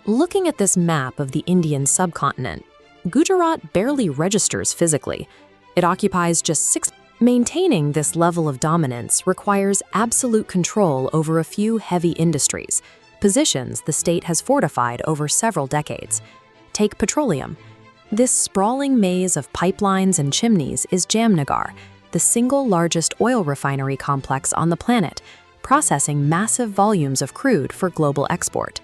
Looking at this map of the Indian subcontinent, Gujarat barely registers physically. It occupies just 6. Maintaining this level of dominance requires absolute control over a few heavy industries, positions the state has fortified over several decades. Take petroleum. This sprawling maze of pipelines and chimneys is Jamnagar, the single largest oil refinery complex on the planet, processing massive volumes of crude for global export.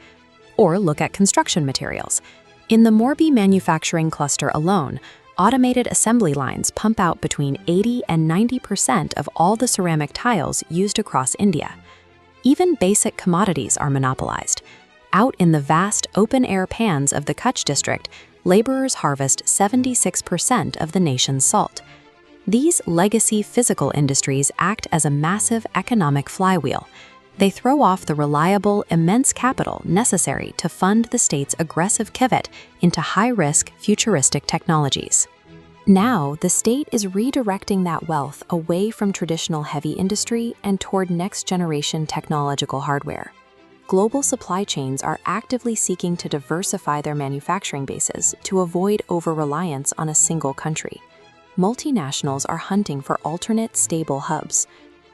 Or look at construction materials. In the Morbi manufacturing cluster alone, automated assembly lines pump out between 80 and 90% of all the ceramic tiles used across India. Even basic commodities are monopolized. Out in the vast open-air pans of the Kutch district, laborers harvest 76% of the nation's salt. These legacy physical industries act as a massive economic flywheel. They throw off the reliable, immense capital necessary to fund the state's aggressive pivot into high-risk, futuristic technologies. Now, the state is redirecting that wealth away from traditional heavy industry and toward next-generation technological hardware. Global supply chains are actively seeking to diversify their manufacturing bases to avoid over-reliance on a single country. Multinationals are hunting for alternate, stable hubs.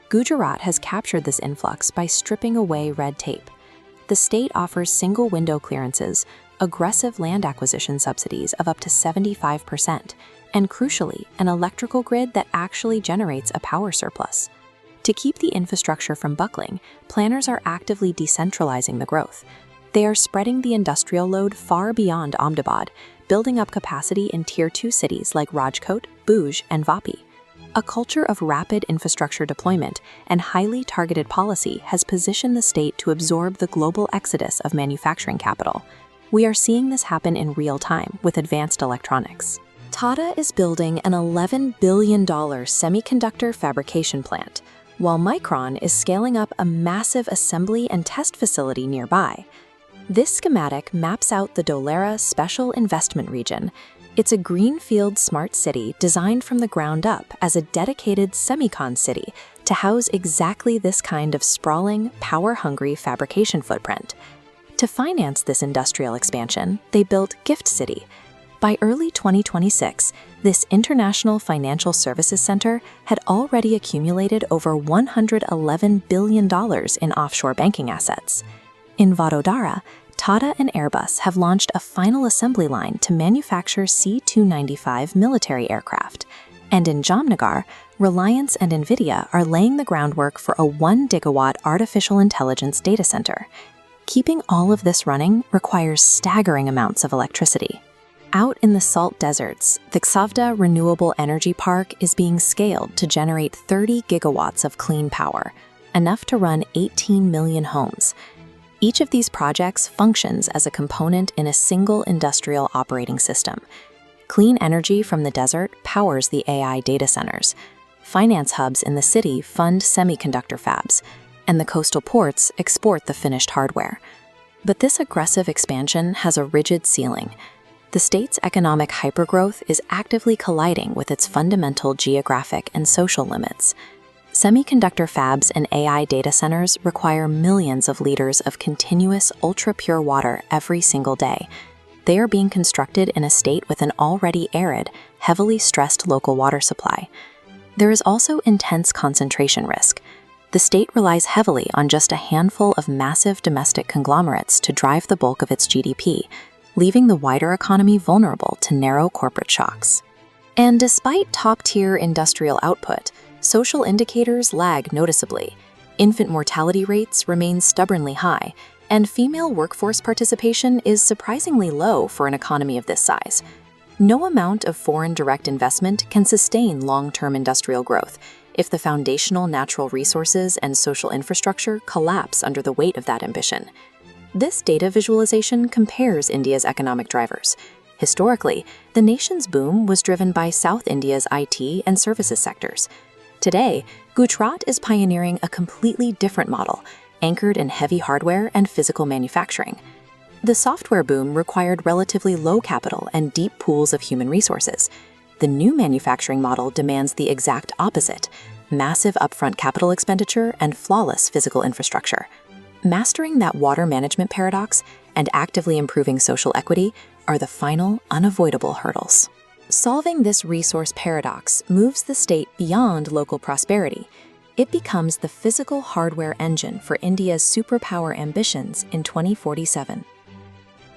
Gujarat has captured this influx by stripping away red tape. The state offers single-window clearances, aggressive land acquisition subsidies of up to 75%, and crucially, an electrical grid that actually generates a power surplus. To keep the infrastructure from buckling, planners are actively decentralizing the growth. They are spreading the industrial load far beyond Ahmedabad, building up capacity in Tier 2 cities like Rajkot, Bhuj, and Vapi. A culture of rapid infrastructure deployment and highly targeted policy has positioned the state to absorb the global exodus of manufacturing capital. We are seeing this happen in real time with advanced electronics. Tata is building an $11 billion semiconductor fabrication plant, while Micron is scaling up a massive assembly and test facility nearby. This schematic maps out the Dholera Special Investment Region. It's a greenfield smart city designed from the ground up as a dedicated semicon city to house exactly this kind of sprawling, power-hungry fabrication footprint. To finance this industrial expansion, they built Gift City. By early 2026, this international financial services center had already accumulated over $111 billion in offshore banking assets. In Vadodara, Tata and Airbus have launched a final assembly line to manufacture C-295 military aircraft. And in Jamnagar, Reliance and Nvidia are laying the groundwork for a 1-gigawatt artificial intelligence data center. Keeping all of this running requires staggering amounts of electricity. Out in the salt deserts, the Khavda Renewable Energy Park is being scaled to generate 30 gigawatts of clean power, enough to run 18 million homes. Each of these projects functions as a component in a single industrial operating system. Clean energy from the desert powers the AI data centers. Finance hubs in the city fund semiconductor fabs, and the coastal ports export the finished hardware. But this aggressive expansion has a rigid ceiling. The state's economic hypergrowth is actively colliding with its fundamental geographic and social limits. Semiconductor fabs and AI data centers require millions of liters of continuous, ultra-pure water every single day. They are being constructed in a state with an already arid, heavily stressed local water supply. There is also intense concentration risk. The state relies heavily on just a handful of massive domestic conglomerates to drive the bulk of its GDP, leaving the wider economy vulnerable to narrow corporate shocks. And despite top-tier industrial output, social indicators lag noticeably. Infant mortality rates remain stubbornly high, and female workforce participation is surprisingly low for an economy of this size. No amount of foreign direct investment can sustain long-term industrial growth if the foundational natural resources and social infrastructure collapse under the weight of that ambition. This data visualization compares India's economic drivers. Historically, the nation's boom was driven by South India's IT and services sectors. Today, Gujarat is pioneering a completely different model, anchored in heavy hardware and physical manufacturing. The software boom required relatively low capital and deep pools of human resources. The new manufacturing model demands the exact opposite: massive upfront capital expenditure and flawless physical infrastructure. Mastering that water management paradox and actively improving social equity are the final, unavoidable hurdles. Solving this resource paradox moves the state beyond local prosperity. It becomes the physical hardware engine for India's superpower ambitions in 2047.